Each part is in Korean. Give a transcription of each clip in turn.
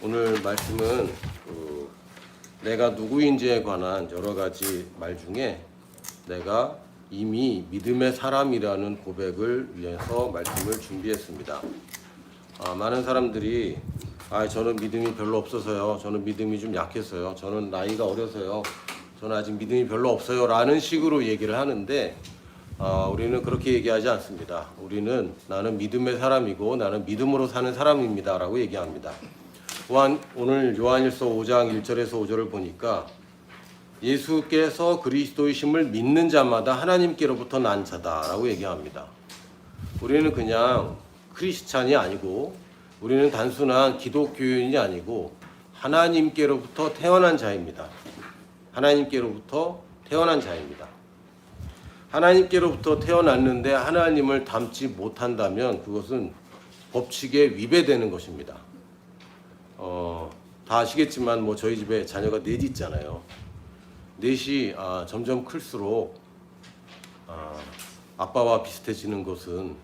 오늘 말씀은 내가 누구인지에 관한 여러 가지 말 중에 내가 이미 믿음의 사람이라는 고백을 위해서 말씀을 준비했습니다. 많은 사람들이 저는 믿음이 별로 없어서요. 저는 믿음이 좀 약해서요. 저는 나이가 어려서요. 저는 아직 믿음이 별로 없어요. 라는 식으로 얘기를 하는데 우리는 그렇게 얘기하지 않습니다. 우리는 나는 믿음의 사람이고 나는 믿음으로 사는 사람입니다. 라고 얘기합니다. 오늘 요한일서 5장 1절에서 5절을 보니까 예수께서 그리스도이심을 믿는 자마다 하나님께로부터 난 자다라고 얘기합니다. 우리는 그냥 크리스찬이 아니고 우리는 단순한 기독교인이 아니고 하나님께로부터 태어난 자입니다. 하나님께로부터 태어난 자입니다. 하나님께로부터 태어났는데 하나님을 닮지 못한다면 그것은 법칙에 위배되는 것입니다. 다 아시겠지만 저희 집에 자녀가 넷이 있잖아요. 넷이 점점 클수록 아빠와 비슷해지는 것은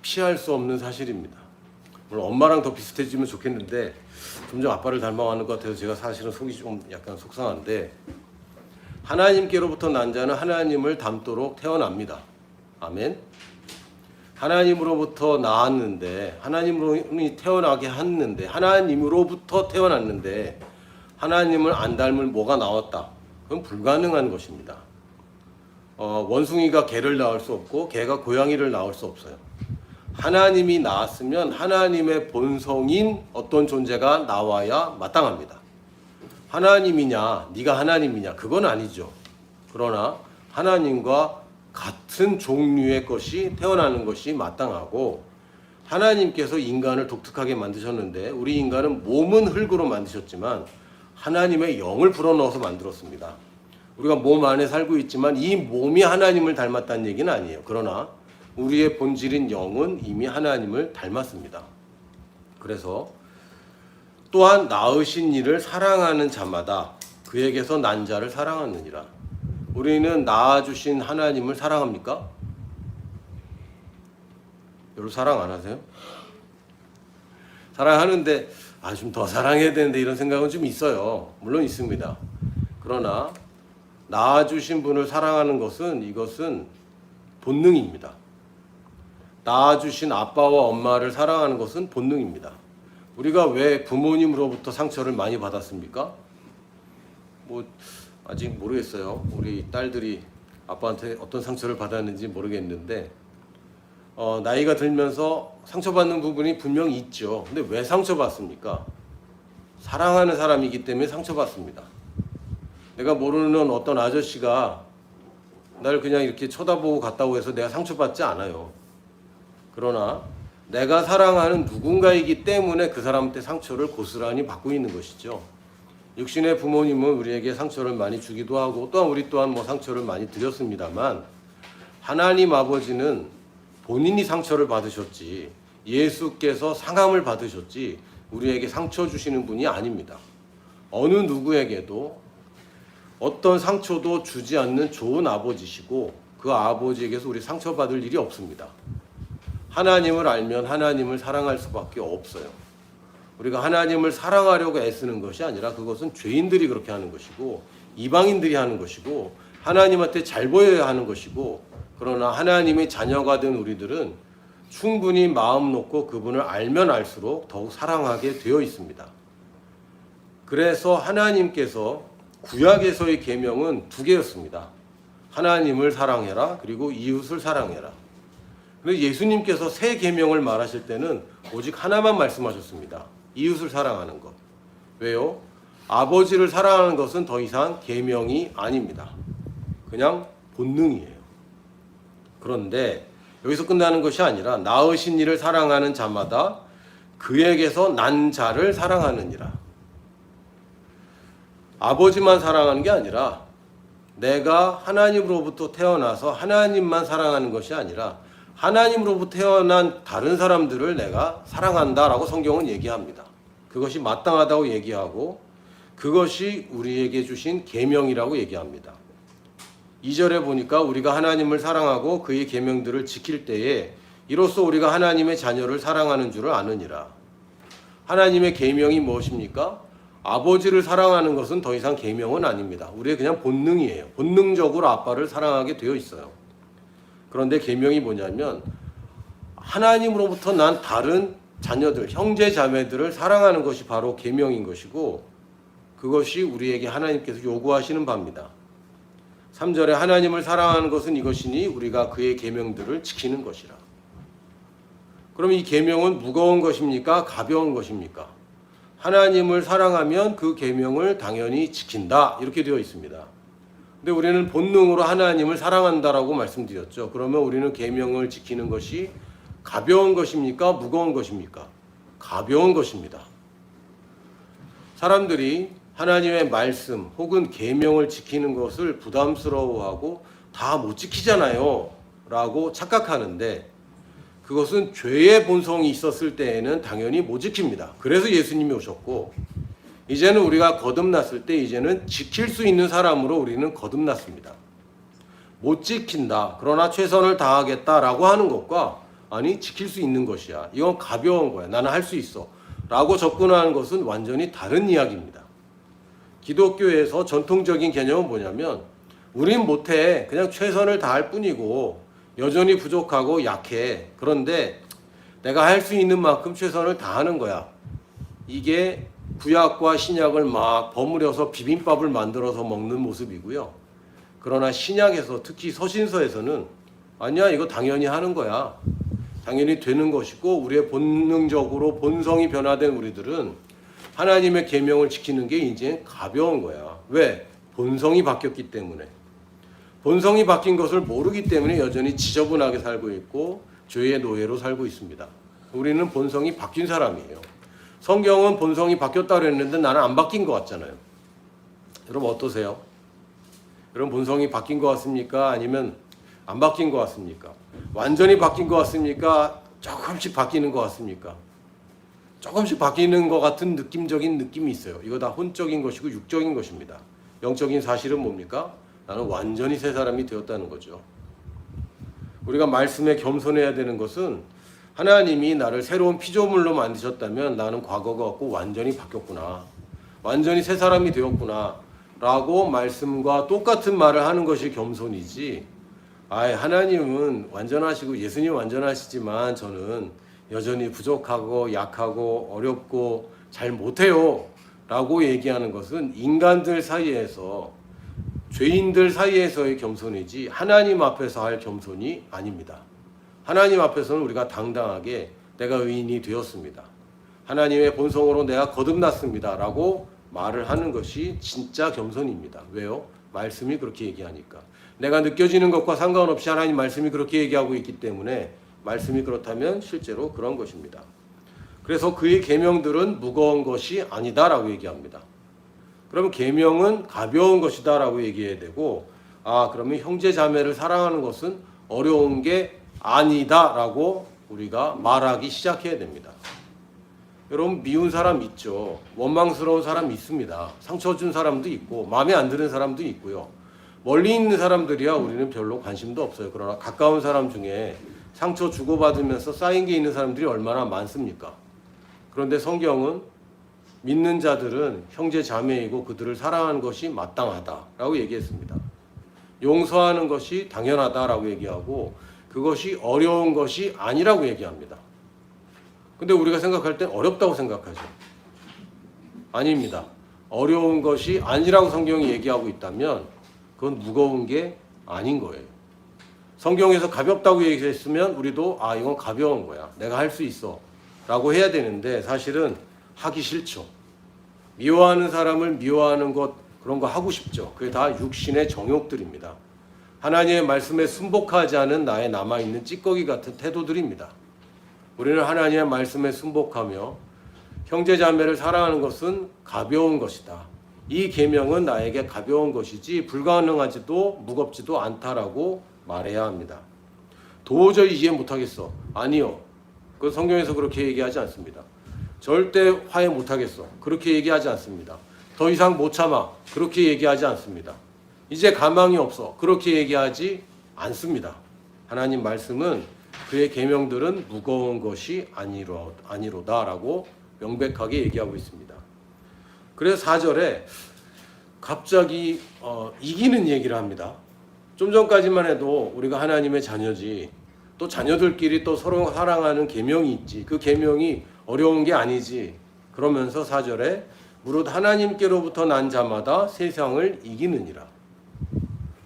피할 수 없는 사실입니다. 물론 엄마랑 더 비슷해지면 좋겠는데 점점 아빠를 닮아가는 것 같아서 제가 사실은 속이 좀 약간 속상한데, 하나님께로부터 난 자는 하나님을 닮도록 태어납니다. 아멘. 하나님으로부터 나왔는데, 하나님으로 태어나게 했는데, 하나님으로부터 태어났는데 하나님을 안 닮을 뭐가 나왔다. 그건 불가능한 것입니다. 원숭이가 개를 낳을 수 없고 개가 고양이를 낳을 수 없어요. 하나님이 나왔으면 하나님의 본성인 어떤 존재가 나와야 마땅합니다. 하나님이냐, 네가 하나님이냐, 그건 아니죠. 그러나 하나님과 같은 종류의 것이 태어나는 것이 마땅하고, 하나님께서 인간을 독특하게 만드셨는데 우리 인간은 몸은 흙으로 만드셨지만 하나님의 영을 불어넣어서 만들었습니다. 우리가 몸 안에 살고 있지만 이 몸이 하나님을 닮았다는 얘기는 아니에요. 그러나 우리의 본질인 영은 이미 하나님을 닮았습니다. 그래서 또한 낳으신 이를 사랑하는 자마다 그에게서 난 자를 사랑하느니라. 우리는 낳아주신 하나님을 사랑합니까? 여러분 사랑 안 하세요? 사랑하는데 좀 더 사랑해야 되는데 이런 생각은 좀 있어요. 물론 있습니다. 그러나 낳아주신 분을 사랑하는 이것은 본능입니다. 낳아주신 아빠와 엄마를 사랑하는 것은 본능입니다. 우리가 왜 부모님으로부터 상처를 많이 받았습니까? 아직 모르겠어요. 우리 딸들이 아빠한테 어떤 상처를 받았는지 모르겠는데 나이가 들면서 상처받는 부분이 분명히 있죠. 근데 왜 상처받습니까? 사랑하는 사람이기 때문에 상처받습니다. 내가 모르는 어떤 아저씨가 나를 그냥 이렇게 쳐다보고 갔다고 해서 내가 상처받지 않아요. 그러나 내가 사랑하는 누군가이기 때문에 그 사람한테 상처를 고스란히 받고 있는 것이죠. 육신의 부모님은 우리에게 상처를 많이 주기도 하고 또한 우리 또한 상처를 많이 드렸습니다만, 하나님 아버지는 본인이 상처를 받으셨지 예수께서 상함을 받으셨지 우리에게 상처 주시는 분이 아닙니다. 어느 누구에게도 어떤 상처도 주지 않는 좋은 아버지시고 그 아버지에게서 우리 상처받을 일이 없습니다. 하나님을 알면 하나님을 사랑할 수밖에 없어요. 우리가 하나님을 사랑하려고 애쓰는 것이 아니라 그것은 죄인들이 그렇게 하는 것이고 이방인들이 하는 것이고 하나님한테 잘 보여야 하는 것이고, 그러나 하나님의 자녀가 된 우리들은 충분히 마음 놓고 그분을 알면 알수록 더욱 사랑하게 되어 있습니다. 그래서 하나님께서 구약에서의 계명은 2개였습니다. 하나님을 사랑해라, 그리고 이웃을 사랑해라. 그런데 예수님께서 새 계명을 말하실 때는 오직 하나만 말씀하셨습니다. 이웃을 사랑하는 것. 왜요? 아버지를 사랑하는 것은 더 이상 계명이 아닙니다. 그냥 본능이에요. 그런데 여기서 끝나는 것이 아니라 낳으신 이를 사랑하는 자마다 그에게서 난 자를 사랑하느니라. 아버지만 사랑하는 게 아니라 내가 하나님으로부터 태어나서 하나님만 사랑하는 것이 아니라 하나님으로부터 태어난 다른 사람들을 내가 사랑한다라고 성경은 얘기합니다. 그것이 마땅하다고 얘기하고 그것이 우리에게 주신 계명이라고 얘기합니다. 2절에 보니까 우리가 하나님을 사랑하고 그의 계명들을 지킬 때에 이로써 우리가 하나님의 자녀를 사랑하는 줄을 아느니라. 하나님의 계명이 무엇입니까? 아버지를 사랑하는 것은 더 이상 계명은 아닙니다. 우리의 그냥 본능이에요. 본능적으로 아빠를 사랑하게 되어 있어요. 그런데 계명이 뭐냐면 하나님으로부터 난 다른 자녀들, 형제 자매들을 사랑하는 것이 바로 계명인 것이고, 그것이 우리에게 하나님께서 요구하시는 바입니다. 3절에 하나님을 사랑하는 것은 이것이니 우리가 그의 계명들을 지키는 것이라. 그럼 이 계명은 무거운 것입니까? 가벼운 것입니까? 하나님을 사랑하면 그 계명을 당연히 지킨다, 이렇게 되어 있습니다. 근데 우리는 본능으로 하나님을 사랑한다라고 말씀드렸죠. 그러면 우리는 계명을 지키는 것이 가벼운 것입니까? 무거운 것입니까? 가벼운 것입니다. 사람들이 하나님의 말씀 혹은 계명을 지키는 것을 부담스러워하고 다 못 지키잖아요 라고 착각하는데, 그것은 죄의 본성이 있었을 때에는 당연히 못 지킵니다. 그래서 예수님이 오셨고, 이제는 우리가 거듭났을 때 이제는 지킬 수 있는 사람으로 우리는 거듭났습니다. 못 지킨다, 그러나 최선을 다하겠다라고 하는 것과 아니 지킬 수 있는 것이야, 이건 가벼운 거야, 나는 할 수 있어 라고 접근하는 것은 완전히 다른 이야기입니다. 기독교에서 전통적인 개념은 뭐냐면 우린 못해, 그냥 최선을 다할 뿐이고 여전히 부족하고 약해, 그런데 내가 할 수 있는 만큼 최선을 다하는 거야. 이게 구약과 신약을 막 버무려서 비빔밥을 만들어서 먹는 모습이고요. 그러나 신약에서, 특히 서신서에서는 아니야, 이거 당연히 하는 거야, 당연히 되는 것이고, 우리의 본능적으로 본성이 변화된 우리들은 하나님의 계명을 지키는 게 이제 가벼운 거야. 왜? 본성이 바뀌었기 때문에. 본성이 바뀐 것을 모르기 때문에 여전히 지저분하게 살고 있고 죄의 노예로 살고 있습니다. 우리는 본성이 바뀐 사람이에요. 성경은 본성이 바뀌었다 그랬는데 나는 안 바뀐 것 같잖아요. 여러분 어떠세요? 여러분 본성이 바뀐 것 같습니까? 아니면 안 바뀐 것 같습니까? 완전히 바뀐 것 같습니까? 조금씩 바뀌는 것 같습니까? 조금씩 바뀌는 것 같은 느낌적인 느낌이 있어요. 이거 다 혼적인 것이고 육적인 것입니다. 영적인 사실은 뭡니까? 나는 완전히 새 사람이 되었다는 거죠. 우리가 말씀에 겸손해야 되는 것은 하나님이 나를 새로운 피조물로 만드셨다면 나는 과거가 없고 완전히 바뀌었구나, 완전히 새 사람이 되었구나 라고 말씀과 똑같은 말을 하는 것이 겸손이지, 하나님은 완전하시고 예수님 완전하시지만 저는 여전히 부족하고 약하고 어렵고 잘 못해요 라고 얘기하는 것은 인간들 사이에서, 죄인들 사이에서의 겸손이지 하나님 앞에서 할 겸손이 아닙니다. 하나님 앞에서는 우리가 당당하게 내가 의인이 되었습니다, 하나님의 본성으로 내가 거듭났습니다 라고 말을 하는 것이 진짜 겸손입니다. 왜요? 말씀이 그렇게 얘기하니까. 내가 느껴지는 것과 상관없이 하나님 말씀이 그렇게 얘기하고 있기 때문에 말씀이 그렇다면 실제로 그런 것입니다. 그래서 그의 계명들은 무거운 것이 아니다라고 얘기합니다. 그러면 계명은 가벼운 것이다라고 얘기해야 되고, 그러면 형제 자매를 사랑하는 것은 어려운 게 아니다라고 우리가 말하기 시작해야 됩니다. 여러분 미운 사람 있죠. 원망스러운 사람 있습니다. 상처 준 사람도 있고 마음에 안 드는 사람도 있고요. 멀리 있는 사람들이야 우리는 별로 관심도 없어요. 그러나 가까운 사람 중에 상처 주고받으면서 쌓인 게 있는 사람들이 얼마나 많습니까? 그런데 성경은 믿는 자들은 형제 자매이고 그들을 사랑하는 것이 마땅하다라고 얘기했습니다. 용서하는 것이 당연하다라고 얘기하고 그것이 어려운 것이 아니라고 얘기합니다. 근데 우리가 생각할 땐 어렵다고 생각하죠. 아닙니다. 어려운 것이 아니라고 성경이 얘기하고 있다면 그건 무거운 게 아닌 거예요. 성경에서 가볍다고 얘기했으면 우리도 이건 가벼운 거야, 내가 할 수 있어 라고 해야 되는데 사실은 하기 싫죠. 미워하는 사람을 미워하는 것, 그런 거 하고 싶죠. 그게 다 육신의 정욕들입니다. 하나님의 말씀에 순복하지 않은 나의 남아있는 찌꺼기 같은 태도들입니다. 우리는 하나님의 말씀에 순복하며 형제 자매를 사랑하는 것은 가벼운 것이다. 이 계명은 나에게 가벼운 것이지 불가능하지도 무겁지도 않다라고 말해야 합니다. 도저히 이해 못하겠어. 아니요. 그 성경에서 그렇게 얘기하지 않습니다. 절대 화해 못하겠어. 그렇게 얘기하지 않습니다. 더 이상 못 참아. 그렇게 얘기하지 않습니다. 이제 가망이 없어. 그렇게 얘기하지 않습니다. 하나님 말씀은 그의 계명들은 무거운 것이 아니로다라고 명백하게 얘기하고 있습니다. 그래서 4절에 갑자기 이기는 얘기를 합니다. 좀 전까지만 해도 우리가 하나님의 자녀지, 또 자녀들끼리 또 서로 사랑하는 계명이 있지, 그 계명이 어려운 게 아니지, 그러면서 4절에 무릇 하나님께로부터 난 자마다 세상을 이기느니라.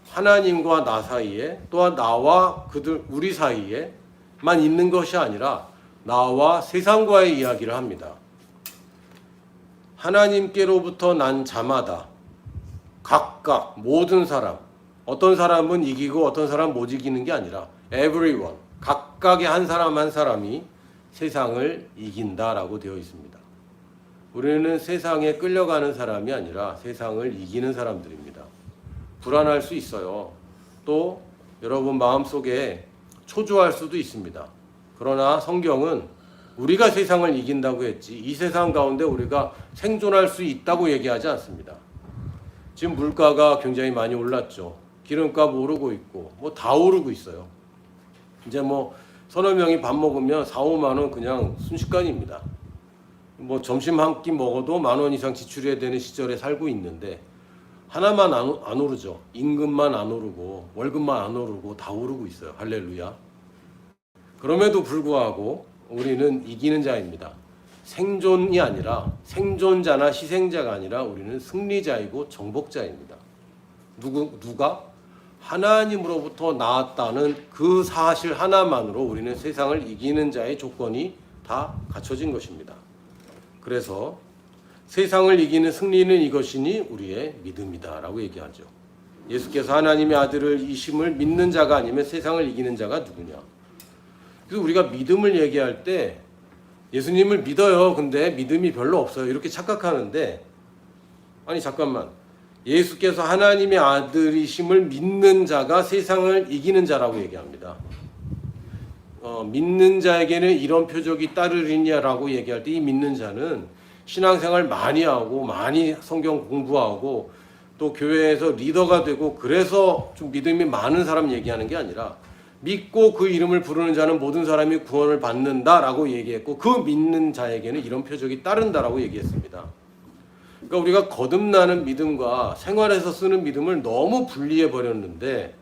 하나님과 나 사이에, 또한 나와 그들 우리 사이에만 있는 것이 아니라 나와 세상과의 이야기를 합니다. 하나님께로부터 난 자마다 각각 모든 사람, 어떤 사람은 이기고 어떤 사람은 못 이기는 게 아니라 everyone, 각각의 한 사람 한 사람이 세상을 이긴다라고 되어 있습니다. 우리는 세상에 끌려가는 사람이 아니라 세상을 이기는 사람들입니다. 불안할 수 있어요. 또 여러분 마음속에 초조할 수도 있습니다. 그러나 성경은 우리가 세상을 이긴다고 했지 이 세상 가운데 우리가 생존할 수 있다고 얘기하지 않습니다. 지금 물가가 굉장히 많이 올랐죠. 기름값 오르고 있고 뭐 다 오르고 있어요. 이제 뭐 서너 명이 밥 먹으면 4, 5만 원 그냥 순식간입니다. 뭐 점심 한 끼 먹어도 10,000원 이상 지출해야 되는 시절에 살고 있는데 하나만 안 오르죠. 임금만 안 오르고 월급만 안 오르고 다 오르고 있어요. 할렐루야. 그럼에도 불구하고 우리는 이기는 자입니다. 생존이 아니라 생존자나 희생자가 아니라 우리는 승리자이고 정복자입니다. 누가? 하나님으로부터 나왔다는 그 사실 하나만으로 우리는 세상을 이기는 자의 조건이 다 갖춰진 것입니다. 그래서 세상을 이기는 승리는 이것이니 우리의 믿음이다 라고 얘기하죠. 예수께서 하나님의 아들을 이심을 믿는 자가 아니면 세상을 이기는 자가 누구냐. 그래서 우리가 믿음을 얘기할 때 예수님을 믿어요. 근데 믿음이 별로 없어요. 이렇게 착각하는데 아니 잠깐만. 예수께서 하나님의 아들이심을 믿는 자가 세상을 이기는 자라고 얘기합니다. 믿는 자에게는 이런 표적이 따르리냐라고 얘기할 때 이 믿는 자는 신앙생활 많이 하고 많이 성경 공부하고 또 교회에서 리더가 되고 그래서 좀 믿음이 많은 사람 얘기하는 게 아니라 믿고 그 이름을 부르는 자는 모든 사람이 구원을 받는다라고 얘기했고 그 믿는 자에게는 이런 표적이 따른다라고 얘기했습니다. 그러니까 우리가 거듭나는 믿음과 생활에서 쓰는 믿음을 너무 분리해 버렸는데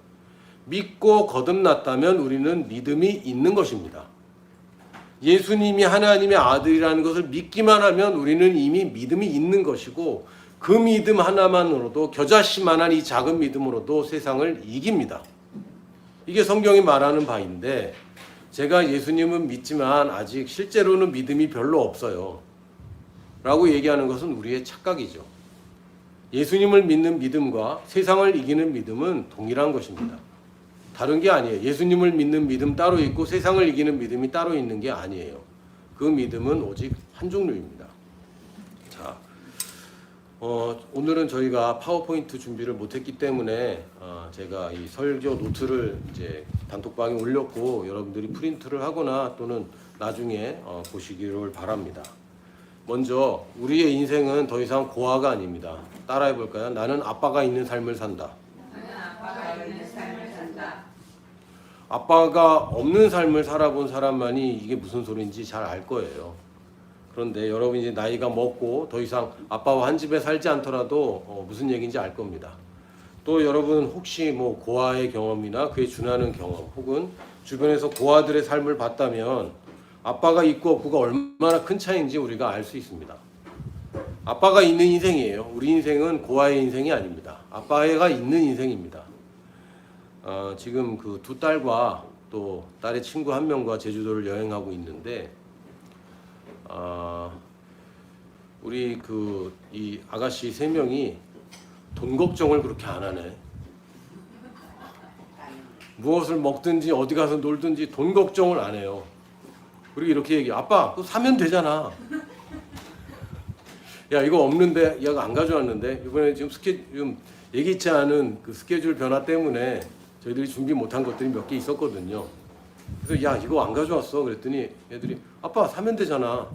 믿고 거듭났다면 우리는 믿음이 있는 것입니다. 예수님이 하나님의 아들이라는 것을 믿기만 하면 우리는 이미 믿음이 있는 것이고 그 믿음 하나만으로도 겨자씨만한 이 작은 믿음으로도 세상을 이깁니다. 이게 성경이 말하는 바인데 제가 예수님은 믿지만 아직 실제로는 믿음이 별로 없어요 라고 얘기하는 것은 우리의 착각이죠. 예수님을 믿는 믿음과 세상을 이기는 믿음은 동일한 것입니다. 다른 게 아니에요. 예수님을 믿는 믿음 따로 있고 세상을 이기는 믿음이 따로 있는 게 아니에요. 그 믿음은 오직 한 종류입니다. 자, 오늘은 저희가 파워포인트 준비를 못했기 때문에 제가 이 설교 노트를 이제 단톡방에 올렸고 여러분들이 프린트를 하거나 또는 나중에 보시기를 바랍니다. 먼저 우리의 인생은 더 이상 고아가 아닙니다. 따라해 볼까요? 나는 아빠가 있는 삶을 산다. 아빠가 없는 삶을 살아본 사람만이 이게 무슨 소리인지 잘 알 거예요. 그런데 여러분이 이제 나이가 먹고 더 이상 아빠와 한 집에 살지 않더라도 무슨 얘기인지 알 겁니다. 또 여러분 혹시 뭐 고아의 경험이나 그에 준하는 경험 혹은 주변에서 고아들의 삶을 봤다면 아빠가 있고 없고가 얼마나 큰 차이인지 우리가 알 수 있습니다. 아빠가 있는 인생이에요. 우리 인생은 고아의 인생이 아닙니다. 아빠가 있는 인생입니다. 지금 그 두 딸과 또 딸의 친구 한 명과 제주도를 여행하고 있는데 우리 이 아가씨 3명이 돈 걱정을 그렇게 안 하네. 무엇을 먹든지 어디 가서 놀든지 돈 걱정을 안 해요. 그리고 이렇게 얘기해. 아빠 그거 사면 되잖아. 야 이거 없는데 얘가 안 가져왔는데 이번에 지금 좀 예기치 않은 그 스케줄 변화 때문에 저희들이 준비 못한 것들이 몇 개 있었거든요. 그래서 야 이거 안 가져왔어 그랬더니 애들이 아빠 사면 되잖아.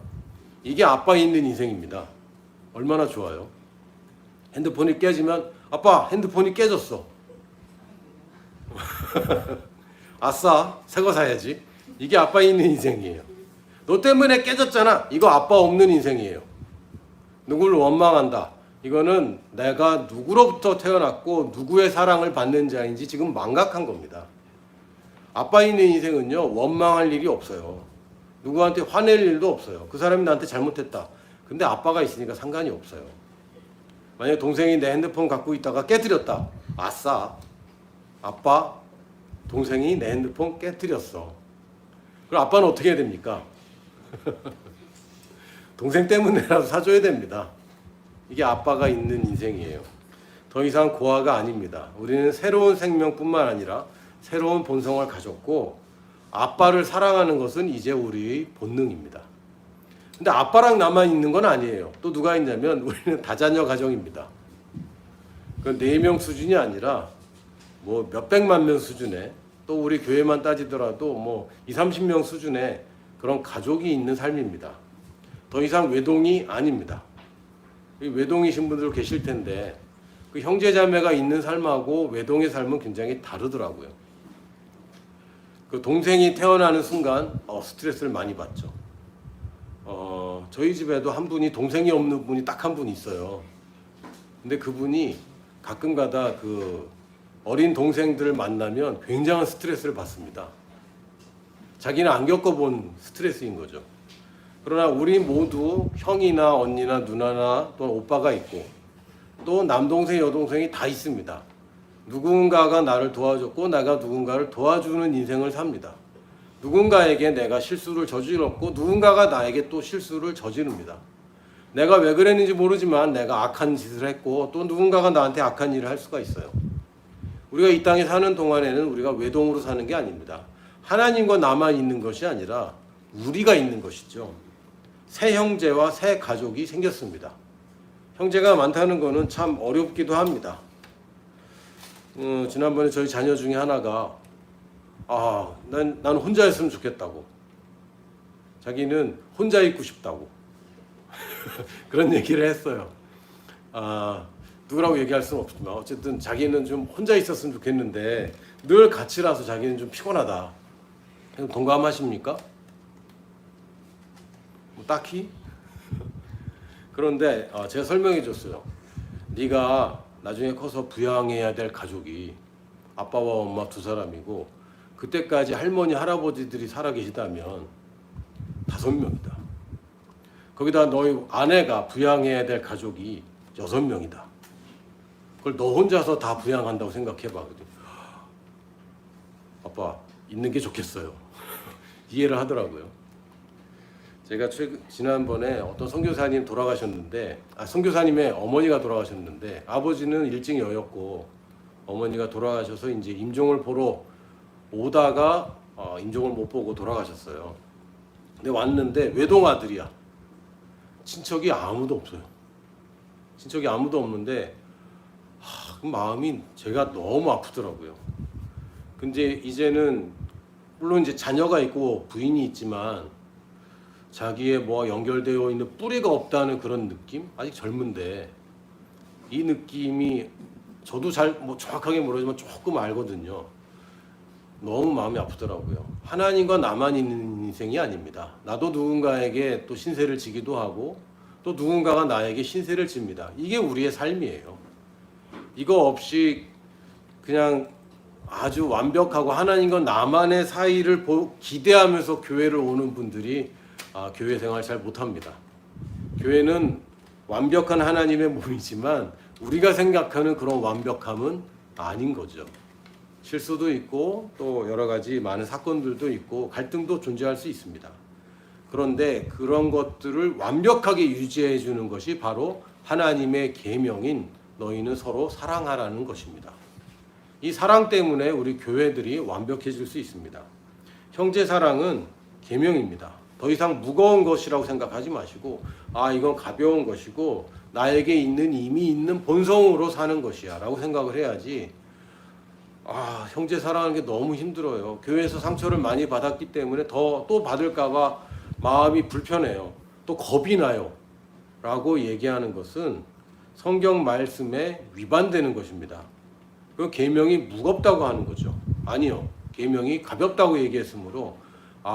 이게 아빠 있는 인생입니다. 얼마나 좋아요. 핸드폰이 깨지면 아빠 핸드폰이 깨졌어. 아싸 새 거 사야지. 이게 아빠 있는 인생이에요. 너 때문에 깨졌잖아. 이거 아빠 없는 인생이에요. 누구를 원망한다. 이거는 내가 누구로부터 태어났고 누구의 사랑을 받는 자인지 지금 망각한 겁니다. 아빠 있는 인생은요, 원망할 일이 없어요. 누구한테 화낼 일도 없어요. 그 사람이 나한테 잘못했다. 근데 아빠가 있으니까 상관이 없어요. 만약에 동생이 내 핸드폰 갖고 있다가 깨뜨렸다. 아싸. 아빠, 동생이 내 핸드폰 깨뜨렸어. 그럼 아빠는 어떻게 해야 됩니까? 동생 때문에라도 사줘야 됩니다. 이게 아빠가 있는 인생이에요. 더 이상 고아가 아닙니다. 우리는 새로운 생명뿐만 아니라 새로운 본성을 가졌고 아빠를 사랑하는 것은 이제 우리의 본능입니다. 근데 아빠랑 나만 있는 건 아니에요. 또 누가 있냐면 우리는 다자녀 가정입니다. 그 4명 수준이 아니라 뭐 몇백만 명 수준의, 또 우리 교회만 따지더라도 뭐 20-30명 수준의 그런 가족이 있는 삶입니다. 더 이상 외동이 아닙니다. 외동이신 분들 계실 텐데 그 형제자매가 있는 삶하고 외동의 삶은 굉장히 다르더라고요. 그 동생이 태어나는 순간 스트레스를 많이 받죠. 저희 집에도 한 분이 동생이 없는 분이 딱 한 분 있어요. 근데 그분이 가끔가다 그 어린 동생들을 만나면 굉장한 스트레스를 받습니다. 자기는 안 겪어본 스트레스인 거죠. 그러나 우리 모두 형이나 언니나 누나나 또 오빠가 있고 또 남동생 여동생이 다 있습니다. 누군가가 나를 도와줬고 내가 누군가를 도와주는 인생을 삽니다. 누군가에게 내가 실수를 저질렀고 누군가가 나에게 또 실수를 저지릅니다. 내가 왜 그랬는지 모르지만 내가 악한 짓을 했고 또 누군가가 나한테 악한 일을 할 수가 있어요. 우리가 이 땅에 사는 동안에는 우리가 외동으로 사는 게 아닙니다. 하나님과 나만 있는 것이 아니라 우리가 있는 것이죠. 새 형제와 새 가족이 생겼습니다. 형제가 많다는 것은 참 어렵기도 합니다. 지난번에 저희 자녀 중에 하나가 난 혼자였으면 좋겠다고, 자기는 혼자 있고 싶다고 그런 얘기를 했어요. 누구라고 얘기할 수는 없지만 어쨌든 자기는 좀 혼자 있었으면 좋겠는데 늘 같이라서 자기는 좀 피곤하다. 동감하십니까? 뭐 딱히? 그런데 제가 설명해 줬어요. 네가 나중에 커서 부양해야 될 가족이 아빠와 엄마 2사람이고 그때까지 할머니 할아버지들이 살아 계시다면 5명이다. 거기다 너희 아내가 부양해야 될 가족이 6명이다. 그걸 너 혼자서 다 부양한다고 생각해봐. 아빠 있는 게 좋겠어요. 이해를 하더라고요. 제가 지난번에 어떤 선교사님 돌아가셨는데, 선교사님의 어머니가 돌아가셨는데, 아버지는 일찍 여였고 어머니가 돌아가셔서 이제 임종을 보러 오다가 임종을 못 보고 돌아가셨어요. 근데 왔는데 외동아들이야. 친척이 아무도 없어요. 친척이 아무도 없는데 그 마음이 제가 너무 아프더라고요. 근데 이제는 물론 이제 자녀가 있고 부인이 있지만 자기의 뭐 연결되어 있는 뿌리가 없다는 그런 느낌? 아직 젊은데 이 느낌이 저도 잘 뭐 정확하게 모르지만 조금 알거든요. 너무 마음이 아프더라고요. 하나님과 나만 있는 인생이 아닙니다. 나도 누군가에게 또 신세를 지기도 하고 또 누군가가 나에게 신세를 집니다. 이게 우리의 삶이에요. 이거 없이 그냥 아주 완벽하고 하나님과 나만의 사이를 기대하면서 교회를 오는 분들이 교회 생활 잘 못합니다. 교회는 완벽한 하나님의 몸이지만 우리가 생각하는 그런 완벽함은 아닌 거죠. 실수도 있고 또 여러 가지 많은 사건들도 있고 갈등도 존재할 수 있습니다. 그런데 그런 것들을 완벽하게 유지해 주는 것이 바로 하나님의 계명인 너희는 서로 사랑하라는 것입니다. 이 사랑 때문에 우리 교회들이 완벽해질 수 있습니다. 형제 사랑은 계명입니다. 더 이상 무거운 것이라고 생각하지 마시고 이건 가벼운 것이고 나에게 이미 있는 본성으로 사는 것이야 라고 생각을 해야지 형제 사랑하는 게 너무 힘들어요. 교회에서 상처를 많이 받았기 때문에 또 받을까 봐 마음이 불편해요. 또 겁이 나요 라고 얘기하는 것은 성경 말씀에 위반되는 것입니다. 그 계명이 무겁다고 하는 거죠. 아니요. 계명이 가볍다고 얘기했으므로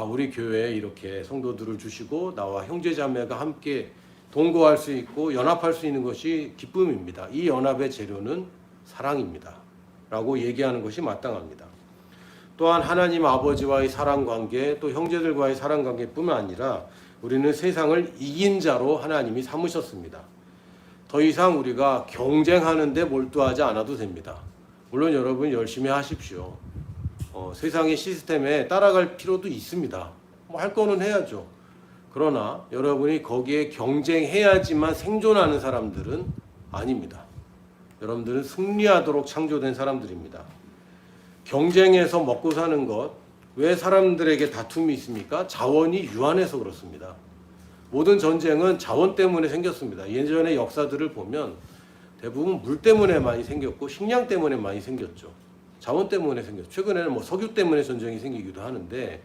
우리 교회에 이렇게 성도들을 주시고 나와 형제자매가 함께 동거할 수 있고 연합할 수 있는 것이 기쁨입니다. 이 연합의 재료는 사랑입니다. 라고 얘기하는 것이 마땅합니다. 또한 하나님 아버지와의 사랑관계, 또 형제들과의 사랑관계뿐만 아니라 우리는 세상을 이긴 자로 하나님이 삼으셨습니다. 더 이상 우리가 경쟁하는 데 몰두하지 않아도 됩니다. 물론 여러분 열심히 하십시오. 세상의 시스템에 따라갈 필요도 있습니다. 할 거는 해야죠. 그러나 여러분이 거기에 경쟁해야지만 생존하는 사람들은 아닙니다. 여러분들은 승리하도록 창조된 사람들입니다. 경쟁해서 먹고 사는 것, 왜 사람들에게 다툼이 있습니까? 자원이 유한해서 그렇습니다. 모든 전쟁은 자원 때문에 생겼습니다. 예전의 역사들을 보면 대부분 물 때문에 많이 생겼고 식량 때문에 많이 생겼죠. 자원 때문에 생겼죠. 최근에는 석유 때문에 전쟁이 생기기도 하는데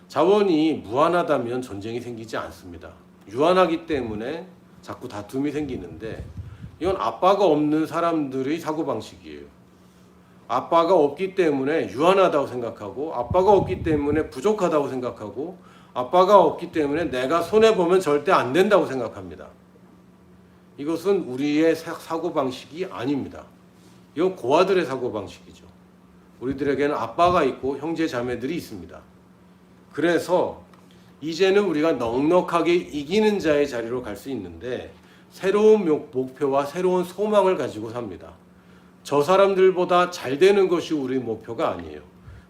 자원이 무한하다면 전쟁이 생기지 않습니다. 유한하기 때문에 자꾸 다툼이 생기는데 이건 아빠가 없는 사람들의 사고방식이에요. 아빠가 없기 때문에 유한하다고 생각하고 아빠가 없기 때문에 부족하다고 생각하고 아빠가 없기 때문에 내가 손해보면 절대 안 된다고 생각합니다. 이것은 우리의 사고방식이 아닙니다. 이건 고아들의 사고방식이죠. 우리들에게는 아빠가 있고 형제 자매들이 있습니다. 그래서 이제는 우리가 넉넉하게 이기는 자의 자리로 갈 수 있는데 새로운 목표와 새로운 소망을 가지고 삽니다. 저 사람들보다 잘 되는 것이 우리 목표가 아니에요.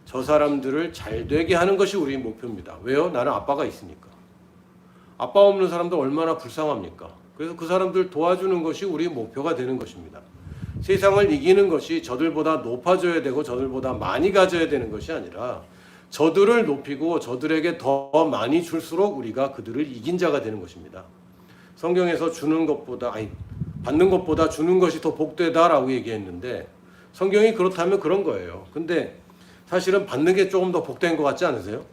저 사람들을 잘 되게 하는 것이 우리 목표입니다. 왜요? 나는 아빠가 있으니까. 아빠 없는 사람들 얼마나 불쌍합니까? 그래서 그 사람들 도와주는 것이 우리 목표가 되는 것입니다. 세상을 이기는 것이 저들보다 높아져야 되고 저들보다 많이 가져야 되는 것이 아니라 저들을 높이고 저들에게 더 많이 줄수록 우리가 그들을 이긴 자가 되는 것입니다. 성경에서 받는 것보다 주는 것이 더 복되다라고 얘기했는데 성경이 그렇다면 그런 거예요. 근데 사실은 받는 게 조금 더 복된 것 같지 않으세요?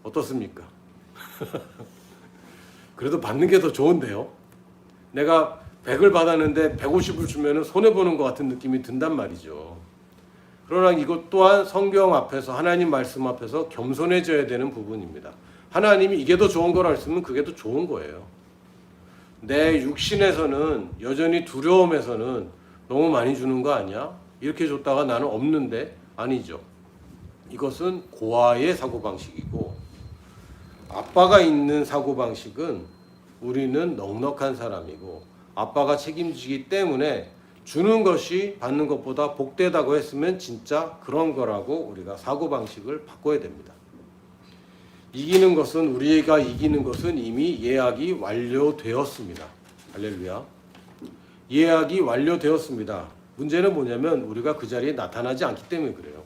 어떻습니까? 그래도 받는 게 더 좋은데요. 내가 100을 받았는데 150을 주면 손해보는 것 같은 느낌이 든단 말이죠. 그러나 이것 또한 성경 앞에서 하나님 말씀 앞에서 겸손해져야 되는 부분입니다. 하나님이 이게 더 좋은 거라 했으면 그게 더 좋은 거예요. 내 육신에서는 여전히 두려움에서는 너무 많이 주는 거 아니야? 이렇게 줬다가 나는 없는데 아니죠. 이것은 고아의 사고방식이고 아빠가 있는 사고방식은 우리는 넉넉한 사람이고 아빠가 책임지기 때문에 주는 것이 받는 것보다 복되다고 했으면 진짜 그런 거라고 우리가 사고방식을 바꿔야 됩니다. 우리가 이기는 것은 이미 예약이 완료되었습니다. 할렐루야. 예약이 완료되었습니다. 문제는 뭐냐면 우리가 그 자리에 나타나지 않기 때문에 그래요.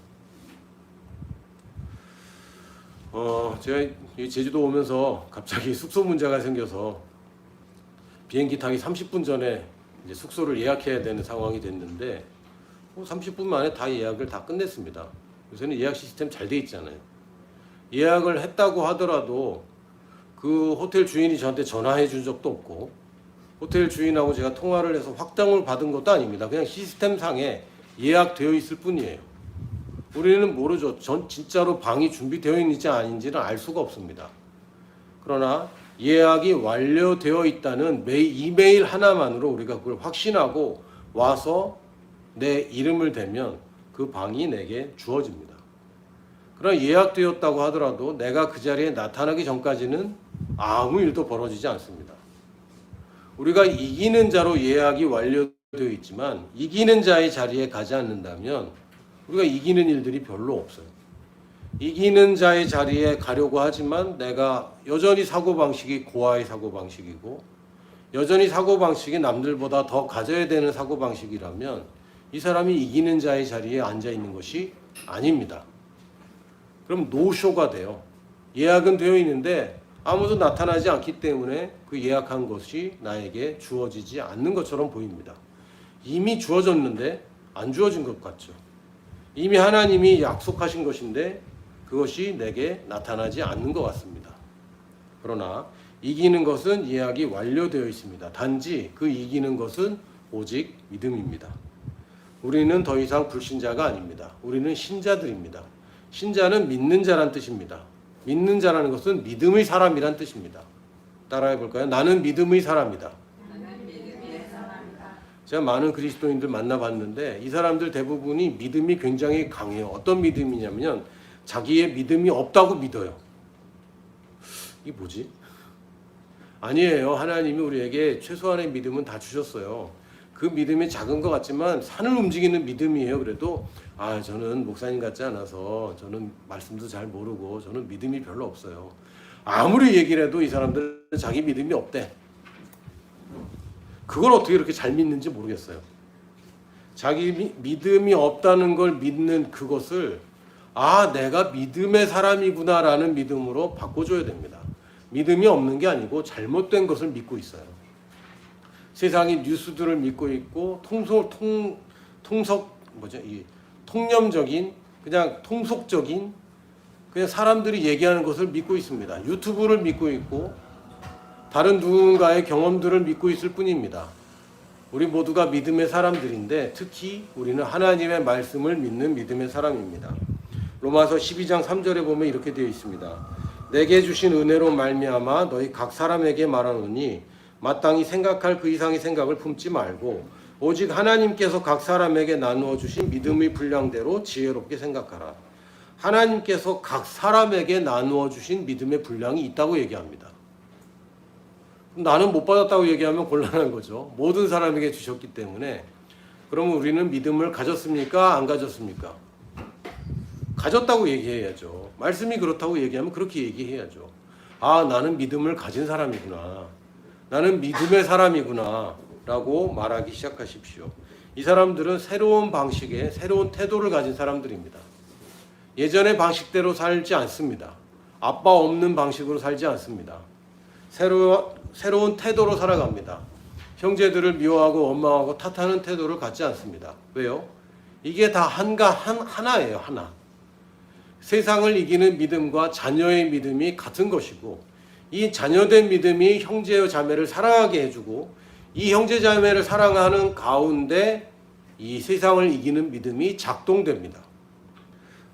제가 제주도 오면서 갑자기 숙소 문제가 생겨서 비행기 타기 30분 전에 이제 숙소를 예약해야 되는 상황이 됐는데 30분 만에 다 예약을 다 끝냈습니다. 요새는 예약 시스템 잘 돼 있잖아요. 예약을 했다고 하더라도 그 호텔 주인이 저한테 전화해 준 적도 없고 호텔 주인하고 제가 통화를 해서 확정을 받은 것도 아닙니다. 그냥 시스템상에 예약되어 있을 뿐이에요. 우리는 모르죠. 전 진짜로 방이 준비되어 있는지 아닌지는 알 수가 없습니다. 그러나 예약이 완료되어 있다는 이메일 하나만으로 우리가 그걸 확신하고 와서 내 이름을 대면 그 방이 내게 주어집니다. 그러나 예약되었다고 하더라도 내가 그 자리에 나타나기 전까지는 아무 일도 벌어지지 않습니다. 우리가 이기는 자로 예약이 완료되어 있지만 이기는 자의 자리에 가지 않는다면 우리가 이기는 일들이 별로 없어요. 이기는 자의 자리에 가려고 하지만 내가 여전히 사고방식이 고아의 사고방식이고 여전히 사고방식이 남들보다 더 가져야 되는 사고방식이라면 이 사람이 이기는 자의 자리에 앉아 있는 것이 아닙니다. 그럼 노쇼가 돼요. 예약은 되어 있는데 아무도 나타나지 않기 때문에 그 예약한 것이 나에게 주어지지 않는 것처럼 보입니다. 이미 주어졌는데 안 주어진 것 같죠. 이미 하나님이 약속하신 것인데 그것이 내게 나타나지 않는 것 같습니다. 그러나 이기는 것은 예약이 완료되어 있습니다. 단지 그 이기는 것은 오직 믿음입니다. 우리는 더 이상 불신자가 아닙니다. 우리는 신자들입니다. 신자는 믿는 자란 뜻입니다. 믿는 자라는 것은 믿음의 사람이란 뜻입니다. 따라해 볼까요? 나는 믿음의 사람이다. 제가 많은 그리스도인들 만나봤는데 이 사람들 대부분이 믿음이 굉장히 강해요. 어떤 믿음이냐면 자기의 믿음이 없다고 믿어요. 이게 뭐지? 아니에요. 하나님이 우리에게 최소한의 믿음은 다 주셨어요. 그 믿음이 작은 것 같지만 산을 움직이는 믿음이에요. 그래도 저는 목사님 같지 않아서 저는 말씀도 잘 모르고 저는 믿음이 별로 없어요. 아무리 얘기를 해도 이 사람들은 자기 믿음이 없대. 그걸 어떻게 이렇게 잘 믿는지 모르겠어요. 자기 믿음이 없다는 걸 믿는 그것을 내가 믿음의 사람이구나라는 믿음으로 바꿔줘야 됩니다. 믿음이 없는 게 아니고 잘못된 것을 믿고 있어요. 세상이 뉴스들을 믿고 있고 통념적인 그냥 통속적인 그냥 사람들이 얘기하는 것을 믿고 있습니다. 유튜브를 믿고 있고 다른 누군가의 경험들을 믿고 있을 뿐입니다. 우리 모두가 믿음의 사람들인데 특히 우리는 하나님의 말씀을 믿는 믿음의 사람입니다. 로마서 12장 3절에 보면 이렇게 되어 있습니다. 내게 주신 은혜로 말미암아 너희 각 사람에게 말하노니 마땅히 생각할 그 이상의 생각을 품지 말고 오직 하나님께서 각 사람에게 나누어 주신 믿음의 분량대로 지혜롭게 생각하라. 하나님께서 각 사람에게 나누어 주신 믿음의 분량이 있다고 얘기합니다. 나는 못 받았다고 얘기하면 곤란한 거죠. 모든 사람에게 주셨기 때문에. 그러면 우리는 믿음을 가졌습니까? 안 가졌습니까? 가졌다고 얘기해야죠. 말씀이 그렇다고 얘기하면 그렇게 얘기해야죠. 나는 믿음을 가진 사람이구나. 나는 믿음의 사람이구나 라고 말하기 시작하십시오. 이 사람들은 새로운 방식의 새로운 태도를 가진 사람들입니다. 예전의 방식대로 살지 않습니다. 아빠 없는 방식으로 살지 않습니다. 새로운 태도로 살아갑니다. 형제들을 미워하고 원망하고 탓하는 태도를 갖지 않습니다. 왜요? 이게 다 하나예요. 하나. 세상을 이기는 믿음과 자녀의 믿음이 같은 것이고 이 자녀된 믿음이 형제와 자매를 사랑하게 해주고 이 형제 자매를 사랑하는 가운데 이 세상을 이기는 믿음이 작동됩니다.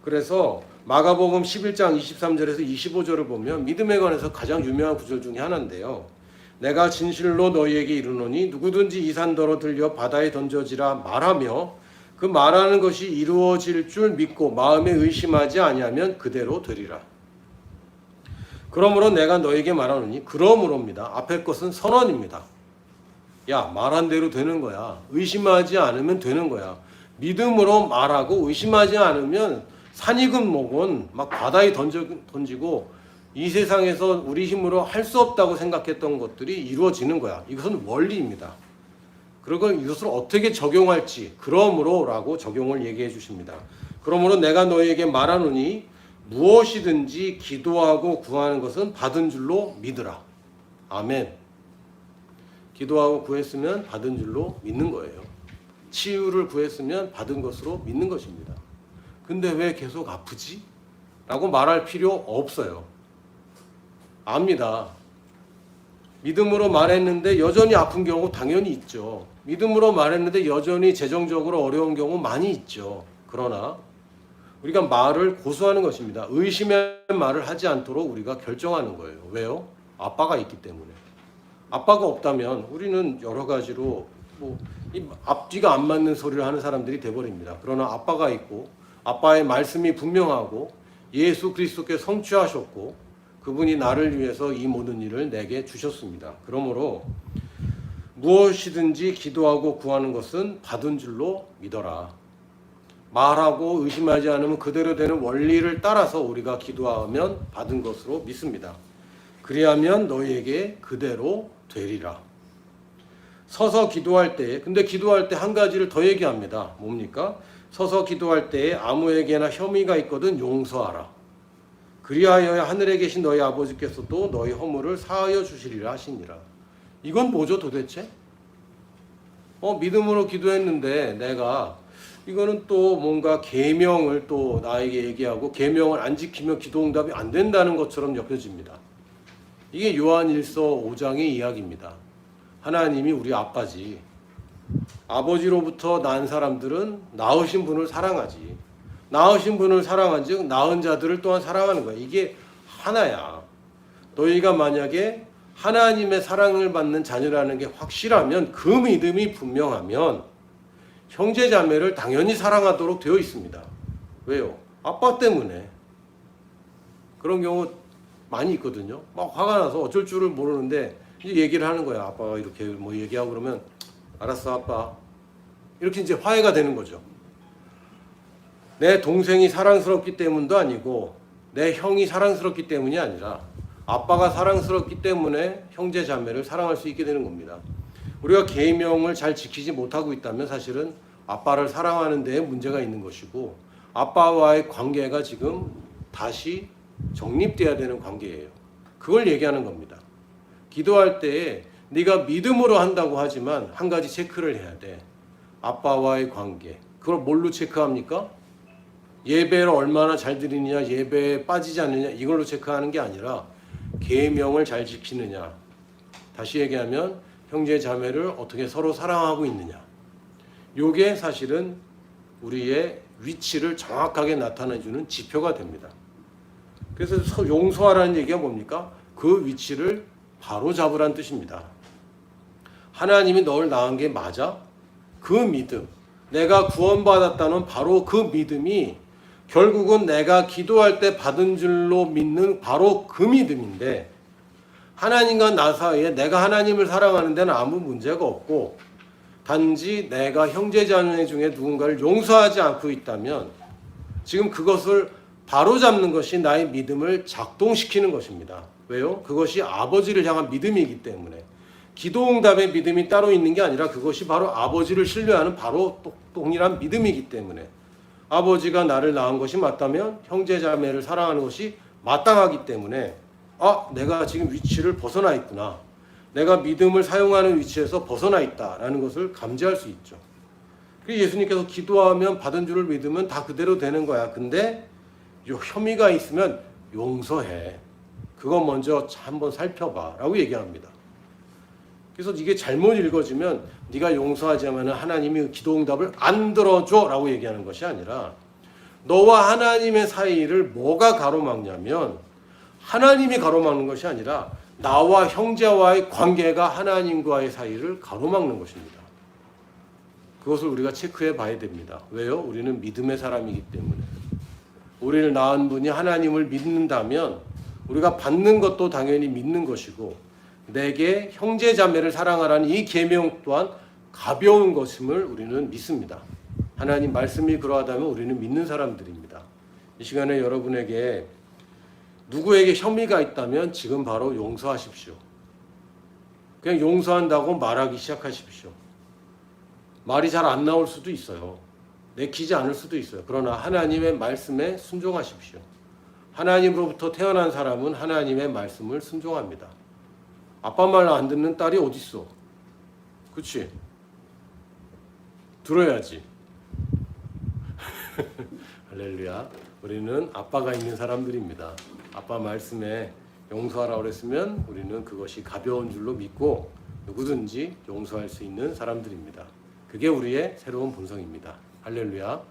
그래서 마가복음 11장 23절에서 25절을 보면 믿음에 관해서 가장 유명한 구절 중에 하나인데요. 내가 진실로 너희에게 이르노니 누구든지 이 산더러 들려 바다에 던져지라 말하며 그 말하는 것이 이루어질 줄 믿고 마음에 의심하지 아니하면 그대로 되리라. 그러므로 내가 너에게 말하노니 그러므로입니다. 앞에 것은 선언입니다. 말한 대로 되는 거야. 의심하지 않으면 되는 거야. 믿음으로 말하고 의심하지 않으면 산이건 뭐건 막 바다에 던지고 이 세상에서 우리 힘으로 할 수 없다고 생각했던 것들이 이루어지는 거야. 이것은 원리입니다. 그리고 이것을 어떻게 적용할지 그러므로라고 적용을 얘기해 주십니다. 그러므로 내가 너희에게 말하노니 무엇이든지 기도하고 구하는 것은 받은 줄로 믿으라. 아멘. 기도하고 구했으면 받은 줄로 믿는 거예요. 치유를 구했으면 받은 것으로 믿는 것입니다. 근데 왜 계속 아프지? 라고 말할 필요 없어요. 압니다. 믿음으로 말했는데 여전히 아픈 경우 당연히 있죠. 믿음으로 말했는데 여전히 재정적으로 어려운 경우 많이 있죠. 그러나 우리가 말을 고수하는 것입니다. 의심의 말을 하지 않도록 우리가 결정하는 거예요. 왜요? 아빠가 있기 때문에. 아빠가 없다면 우리는 여러 가지로 이 앞뒤가 안 맞는 소리를 하는 사람들이 돼버립니다. 그러나 아빠가 있고 아빠의 말씀이 분명하고 예수 그리스도께 성취하셨고 그분이 나를 위해서 이 모든 일을 내게 주셨습니다. 그러므로 무엇이든지 기도하고 구하는 것은 받은 줄로 믿어라. 말하고 의심하지 않으면 그대로 되는 원리를 따라서 우리가 기도하면 받은 것으로 믿습니다. 그리하면 너희에게 그대로 되리라. 서서 기도할 때, 근데 기도할 때 한 가지를 더 얘기합니다. 뭡니까? 서서 기도할 때에 아무에게나 혐의가 있거든 용서하라. 그리하여야 하늘에 계신 너희 아버지께서도 너희 허물을 사하여 주시리라 하시니라. 이건 뭐죠 도대체? 믿음으로 기도했는데 내가 이거는 또 뭔가 계명을 또 나에게 얘기하고 계명을 안 지키면 기도 응답이 안 된다는 것처럼 여겨집니다. 이게 요한일서 5장의 이야기입니다. 하나님이 우리 아빠지. 아버지로부터 난 사람들은 낳으신 분을 사랑하지. 낳으신 분을 사랑한즉 낳은 자들을 또한 사랑하는 거야. 이게 하나야. 너희가 만약에 하나님의 사랑을 받는 자녀라는 게 확실하면, 그 믿음이 분명하면 형제 자매를 당연히 사랑하도록 되어 있습니다. 왜요? 아빠 때문에. 그런 경우 많이 있거든요. 막 화가 나서 어쩔 줄을 모르는데 이제 얘기를 하는 거야. 아빠가 이렇게 뭐 얘기하고 그러면 알았어 아빠. 이렇게 이제 화해가 되는 거죠. 내 동생이 사랑스럽기 때문도 아니고 내 형이 사랑스럽기 때문이 아니라 아빠가 사랑스럽기 때문에 형제 자매를 사랑할 수 있게 되는 겁니다. 우리가 계명을 잘 지키지 못하고 있다면 사실은 아빠를 사랑하는 데에 문제가 있는 것이고, 아빠와의 관계가 지금 다시 정립돼야 되는 관계예요. 그걸 얘기하는 겁니다. 기도할 때에 네가 믿음으로 한다고 하지만 한 가지 체크를 해야 돼. 아빠와의 관계. 그걸 뭘로 체크합니까? 예배를 얼마나 잘 드리느냐, 예배에 빠지지 않느냐, 이걸로 체크하는 게 아니라 계명을 잘 지키느냐. 다시 얘기하면 형제 자매를 어떻게 서로 사랑하고 있느냐. 요게 사실은 우리의 위치를 정확하게 나타내주는 지표가 됩니다. 그래서 용서하라는 얘기가 뭡니까? 그 위치를 바로 잡으라는 뜻입니다. 하나님이 널 낳은 게 맞아? 그 믿음, 내가 구원받았다는 바로 그 믿음이 결국은 내가 기도할 때 받은 줄로 믿는 바로 그 믿음인데, 하나님과 나 사이에 내가 하나님을 사랑하는 데는 아무 문제가 없고, 단지 내가 형제자매 중에 누군가를 용서하지 않고 있다면 지금 그것을 바로잡는 것이 나의 믿음을 작동시키는 것입니다. 왜요? 그것이 아버지를 향한 믿음이기 때문에. 기도응답의 믿음이 따로 있는 게 아니라 그것이 바로 아버지를 신뢰하는 바로 동일한 믿음이기 때문에, 아버지가 나를 낳은 것이 맞다면 형제자매를 사랑하는 것이 마땅하기 때문에, 내가 지금 위치를 벗어나 있구나, 내가 믿음을 사용하는 위치에서 벗어나 있다라는 것을 감지할 수 있죠. 그래서 예수님께서 기도하면 받은 줄을 믿으면 다 그대로 되는 거야. 근데 요 혐의가 있으면 용서해. 그거 먼저 한번 살펴봐 라고 얘기합니다. 그래서 이게 잘못 읽어지면 네가 용서하지 않으면 하나님이 기도응답을 안 들어줘 라고 얘기하는 것이 아니라, 너와 하나님의 사이를 뭐가 가로막냐면 하나님이 가로막는 것이 아니라 나와 형제와의 관계가 하나님과의 사이를 가로막는 것입니다. 그것을 우리가 체크해 봐야 됩니다. 왜요? 우리는 믿음의 사람이기 때문에. 우리를 낳은 분이 하나님을 믿는다면 우리가 받는 것도 당연히 믿는 것이고, 내게 형제 자매를 사랑하라는 이 계명 또한 가벼운 것임을 우리는 믿습니다. 하나님 말씀이 그러하다면 우리는 믿는 사람들입니다. 이 시간에 여러분에게 누구에게 혐의가 있다면 지금 바로 용서하십시오. 그냥 용서한다고 말하기 시작하십시오. 말이 잘 안 나올 수도 있어요. 내키지 않을 수도 있어요. 그러나 하나님의 말씀에 순종하십시오. 하나님으로부터 태어난 사람은 하나님의 말씀을 순종합니다. 아빠 말 안 듣는 딸이 어디 있어? 그렇지? 들어야지. 할렐루야. 우리는 아빠가 있는 사람들입니다. 아빠 말씀에 용서하라고 그랬으면 우리는 그것이 가벼운 줄로 믿고 누구든지 용서할 수 있는 사람들입니다. 그게 우리의 새로운 본성입니다. 할렐루야.